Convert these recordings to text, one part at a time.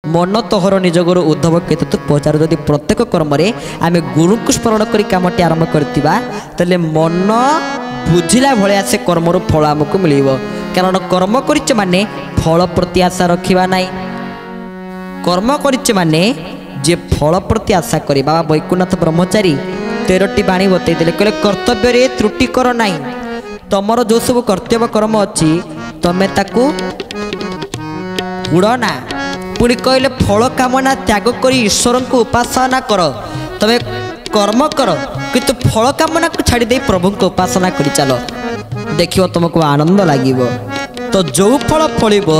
मन तोहर निज गुरु उद्धव केतु पचार जदि प्रत्येक कर्म आम गुरु को स्मरण कर कमटी आरंभ करथिबा तले मन बुझिला भलिया से कर्मर फल आमको मिलिबो। कारण कर्म करिचे माने फल प्रति आशा रखिबा नाई। कर्म करिचे माने जे फल प्रति आशा करे। बाबा वैकुंठ ब्रह्मचारी 13टी बाणी बतई देले कहले कर्तव्य रे त्रुटि कर नाई। तमर जो सब कर्तव्य कर्म अच्छी तमे ताकू उड़ना। पुणी कहले फल कामना त्याग कर ईश्वर को उपासना कर। तमे कर्म कर किंतु फल कामना को छाड़ी दे प्रभु को उपासना कर चलो, देखियो तुमको आनंद लागिबो। तो जो फल फलिबो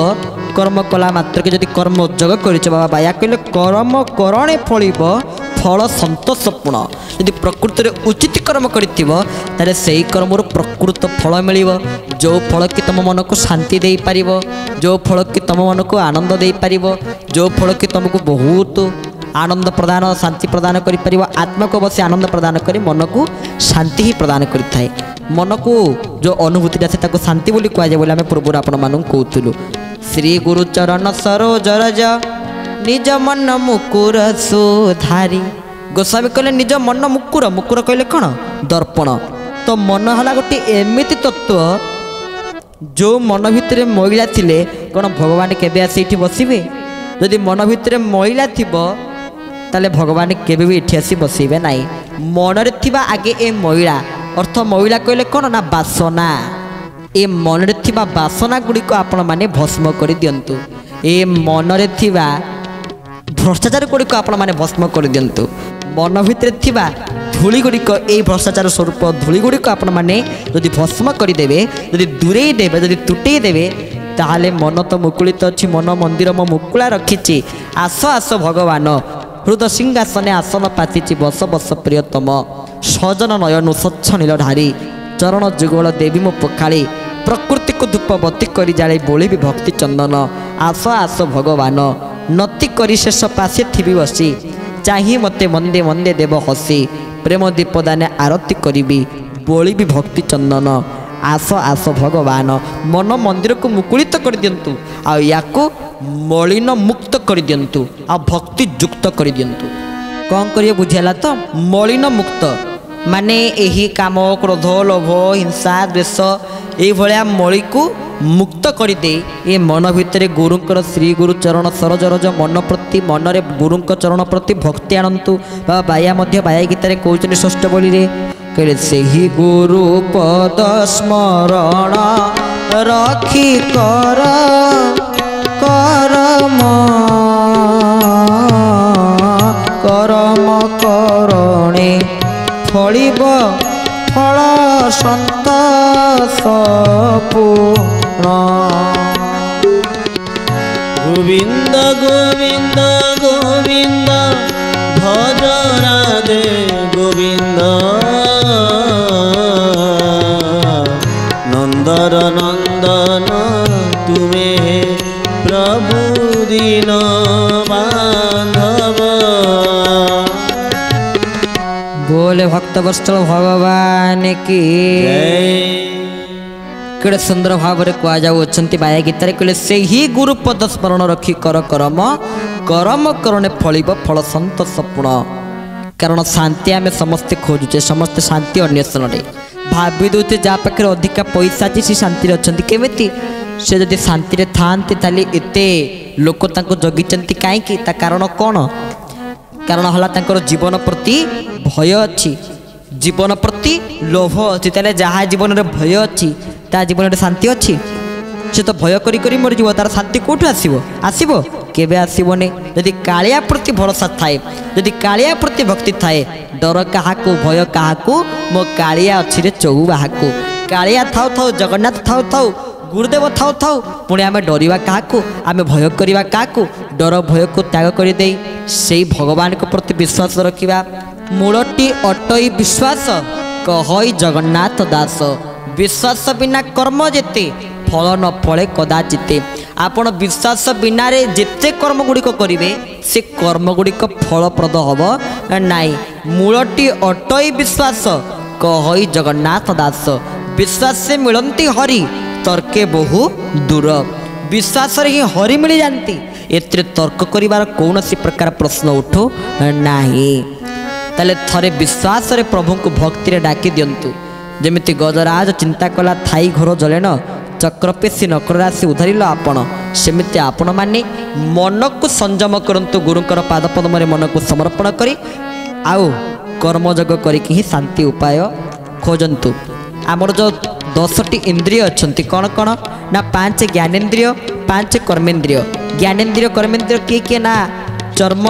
कर्म कला मात्र के जदि कर्म उद्योग कर बाबा बाया कहले कर्म करणे फलिबो फल संतोषपूर्ण। यदि प्रकृति रे उचित कर्म करिथिबो तारे सेही कर्मर प्रकृत फल मिलिबो। जो फल कि तुम मन को शांति दे पारिबो, जो फल कि तुम मन को आनंद दे पारिबो, जो फल कि तुमको बहुत आनंद प्रदान शांति प्रदान करि पारिबो। आत्मा को बस आनंद प्रदान करी मन को शांति ही प्रदान करिथाय। मन को जो अनुभूति से ताको शांति बोली कह जाय बोली आमे पूर्व आपण मानू कहतलु। श्री गुरु चरण सरोज रज निज मन मुकुर सुधारी। गोस्वामी कहले निज मन मुकुर, मुकुर कहले कौन दर्पण। तो मन है गोटे एमती तत्व जो मन भितर महिला थिले कौन भगवान केबे आसी इठी बसिबे। यदि मन भितर महिला थिबो ताले भगवान केबे भी इठी आसी बसिबे नाही। मनरे थिबा आगे ए महिला अर्थ महिला कहले कौन ना वासना। ए मनरे थिबा वासना गुडी को आपण माने भस्म कर दियंतु। ए मनरे थिबा भ्रष्टाचार गुडी को आपण माने भस्म कर दियंतु। मन भितर थिबा धूली गुडी को ए भ्रष्टाचार स्वरूप धूली गुडी को आपण माने यदि भस्म कर देबे, यदि दूरेई देबे, यदि तुटेई देबे ताहले मन तो मुकुलित अच्छी। मन मंदिर मो मुकुला रखिछि। आस आस भगवान हृद सिंहासने आसन पातिछि। बस बस प्रियतम सजन नयन स्वच्छ नील ढारी चरण जुगल देवी मो पखाड़ी। प्रकृति को धूपबती करी जाले बोली भी भक्ति चंदन। आस आस भगवान नति करी शेष पासे थिबी बसी। चाही मते मंदे मंदे देव हसी। प्रेम दीपदाने आरती करी बोली भी भक्ति चंदन। आस आस भगवान मन मंदिर को मुकुलित कर दियंतु। आ याको मलिन मुक्त कर दियंतु। आ भक्ति युक्त कर दियंतु। कौन करिए बुझेला तो मलिन मुक्त माने एही काम क्रोध लोभ हिंसा द्वेष ये भलिया मली को मुक्त कर दे ये मन भितर गुरुंकर श्री गुरु चरण सरोज रज मन प्रति मन रे गुरुंक चरण प्रति भक्ति आनंतु। बाबा बाया मध्य बाया गीतारे कहउछन षष्ठ बोली रे कहले सेही गुरु पद स्मरण रखी कर करम करम करणे फलिब फल संतोष पूर्ण। गोविंद गोविंद गोविंद भज राधे गोविंद नंदर नंदन तुम्हें प्रभु दीन बांधव। बोले भक्त वत्सल भगवान की केड़े सुंदर भाव में कह जाऊँच बाया गीतार कहले से ही गुरु पद स्मरण रखी कर करम करम करणे फलिब फल संतोषपूर्ण। कारण शांति आम समस्ते खोजुचे समस्ते शांति अन्वेषण भावी दौचे जहाँ पाखे अधिका पैसा अच्छी सी शांति अच्छा केमी से जब शांति थांती ताली एते लोक जगिंट कहीं कारण कौन कारण है जीवन प्रति भय अच्छी जीवन प्रति लोभ अच्छी ताले जहाँ जीवन में भय अच्छी ता जीवन में शांति अच्छी से तो भय करी मरीज तार शांति कौटू आसब केबे आसबनी। यदि कालिया प्रति भरोसा थाए यदि कालिया प्रति भक्ति थाए डर क्या भय क्या मो कालिया अच्छी रे चौ बाहाकू कालिया थाउ थाउ जगन्नाथ थाउ थाउ गुरुदेव थाउ थाउ पुणी आम डरवा क्या आम भय करवा क्या डर भय को त्याग करदे से भगवान को प्रति विश्वास रखा। मूलटी अटई विश्वास कहई जगन्नाथ दास विश्वास बिना कर्म जेते फल न फले कदाचिते। आपण विश्वास बिना रे जेते कर्म गुड़िक करेंगे से कर्म गुड़िक फलप्रद हम नाई। मूलटी अटई विश्वास कहई जगन्नाथ दास विश्वास से मिलती हरि तर्के बहु दूर। विश्वास ही हरि मिल जाती एथिरे तर्क करिवार कौनसी प्रकार प्रश्न उठू नाही। ताले थरे विश्वास रे प्रभु को भक्ति रे डाकी दियंतु। जेमिति गजराज चिंता कला थाई घर जले न चक्रपेशी नकर राशि उधारिल आपण सेमिति आपण माने मन को संयम करंतु गुरुकर पाद पद्म रे मन को समर्पण करी आउ कर्मजग करिकि ही शांति उपाय खोजंतु। आमर जो 10टी इंद्रिय अच्छी कौन कौन ना 5 ज्ञानेन्द्रिय 5 कर्मेन्द्रिय। ज्ञानेन्द्रिय कर्मेन्द्रिय किए किए ना चर्म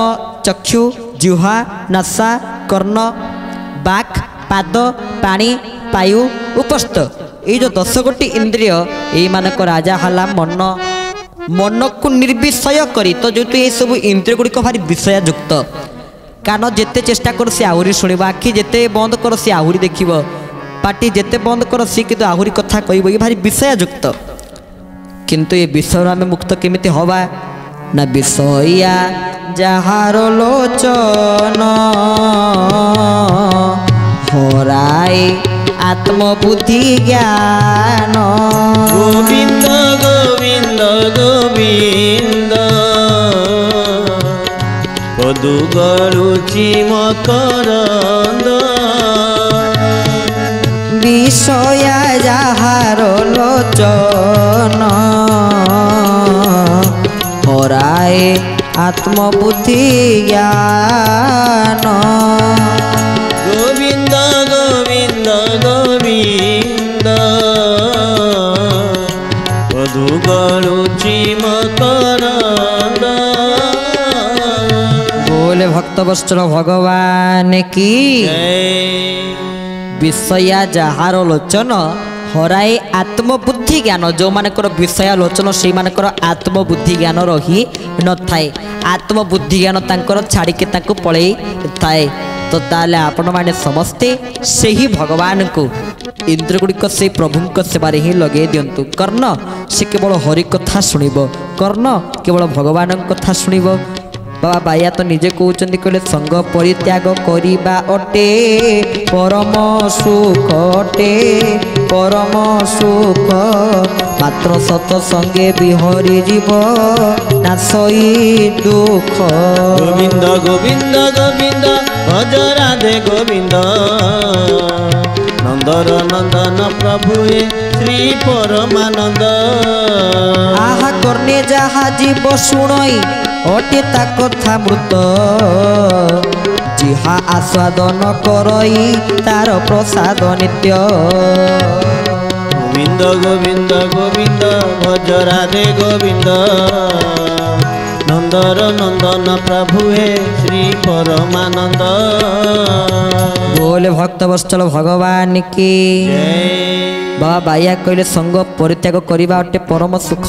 चक्षु जिह्वा नासा कर्ण बाक पाद पानी पायु उपस्थ ये जो 10 गोटी इंद्रिय यही मानक राजा हला मन मन को निर्विषय करी तो जो ये सब इंद्रिय गुड़िक भारी विषययुक्त कान जेते चेष्टा कर सी आहरी शुणव आखि जेते बंद कर सी आहरी देखिब पार्टी जेते बंद कर सी कि आहरी कथा कहब ये भारी विषययुक्त किंतु ये विषय आम मुक्त केमिति हवा ना विषया जहार लोचन हराए आत्मबुद्धि ज्ञान गोविंद गोविंद गोविंद पदु गरुचि मकरंद विषया जहार लोचन हराए आत्मबुद्धि ज्ञान गोविंद गोविंद गोविंद पदु गरुचि मकरंद। बोले भक्त वत्सल भगवान की विषया जहार लोचन हराए आत्मबुद्धि ज्ञान जो मानकर विषय लोचन से मानकर आत्मबुद्धि ज्ञान रही न थाए आत्मबुद्धि ज्ञान तांकर छाड़िके तांको पळेई थाए। तो ताले आपण माने समस्ते से ही भगवान को इंद्र गुड़िक से प्रभु सेवा ही लगे दिंतु। कर्ण से केवल हरि कथा शुणिब कर्ण केवल भगवान कथा शुणिब। बाबा बाया तो निजे कहते कहले संग परित्याग करिबा अटे परम सुख अटे परम सुख मात्र सतसंगे बिहरी जीव नासई दुख। गोविंद गोविंद गोविंद भज राधे गोविंद नंदर नंदन प्रभुए श्री परमानंद। आहा कर्णे जहा जीव शुणई अटे ता कथा मृत जिहा आस्वादन करई तार प्रसाद नित्य। गोविंद गोविंद गोविंद भज राधे गोविंद नंदर नंदन प्रभुए श्री परमानंद। बोले भक्त वत्सल भगवान की बाबा बाया कहले संग परित्याग करिबा अटे परम सुख।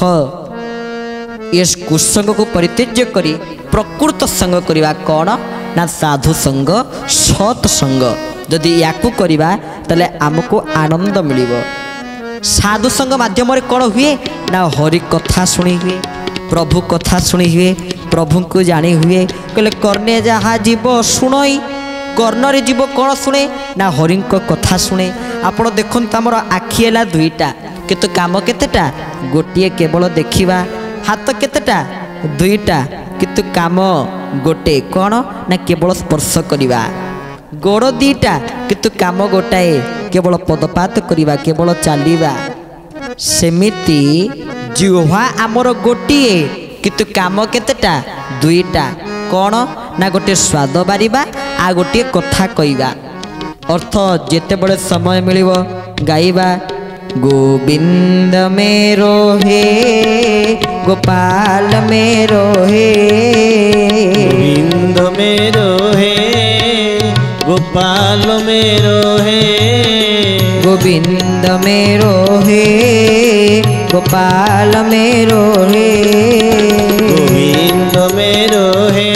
ये कुसंग को परित्यज्य करी प्रकृत संग करिबा कौन ना साधु संग सत संग जदि याकू करिबा तले आमको आनंद मिलिबो। साधु संग माध्यम रे कौन हुए ना हरि कथा सुनी हुए प्रभु कथा सुनी हुए प्रभु को जानी हुए। कहले कर्णे जहा जीव शुणई कर्ण रे जीव कौन शुणे ना हरि कथा शुणे। आपण देखन तमर आखि हैला दुईटा किंतु काम केतेटा गोटिए केवल देखिबा हाथ केतेटा दुईटा किंतु काम गोटे कौन ना केवल स्पर्श करिबा गोड़ दीटा किंतु काम गोटाए केवल पदपात करिबा केवल चालिबा। सेमिति जिह्वा आमर गोटिए किंतु काम केतेटा दुईटा कौन ना गोटे स्वाद बारिबा आ गोटे कथा कइबा। अर्थ जेते बड़े समय मिलिबो गाइबा गोविंद मेरो हे गोपाल मेरो हे गोविंद मेरो हे गोपाल मेरो हे गोविंद मेरो हे गोपाल मेरो हे गोविंद मेरो हे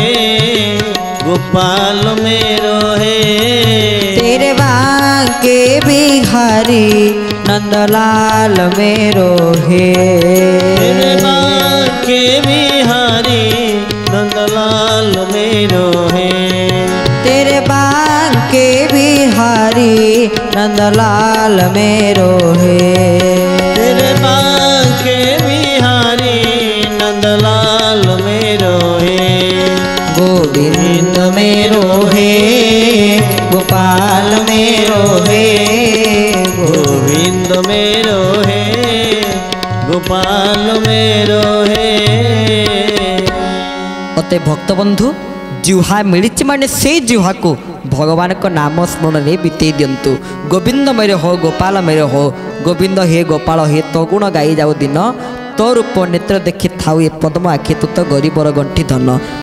गोपाल मेरो हे तेरे बांके बिहारी नंदलाल मेरो हे तेरे बांके बिहारी नंदलाल मेरो हे तेरे बांके बिहारी नंदलाल मेरो हे तेरे बांके बिहारी नंदलाल मेरो गोविंद मेरो हे गोपाल मेरो हे गोविंद मेरो हे गोपाल मेरो हे। अते भक्त बंधु जिह्वा मिली माने से जिह्वा को भगवान को नाम स्मरण में बीते दिंतु। गोविंद मेरे हो गोपाल मेरे हो गोविंद हे गोपाल हे तो गुण गाई जाऊ दिन तो रूप नेत्र देखी थाऊ ए पद्म आखि तू तो गरीबर गंठी धन।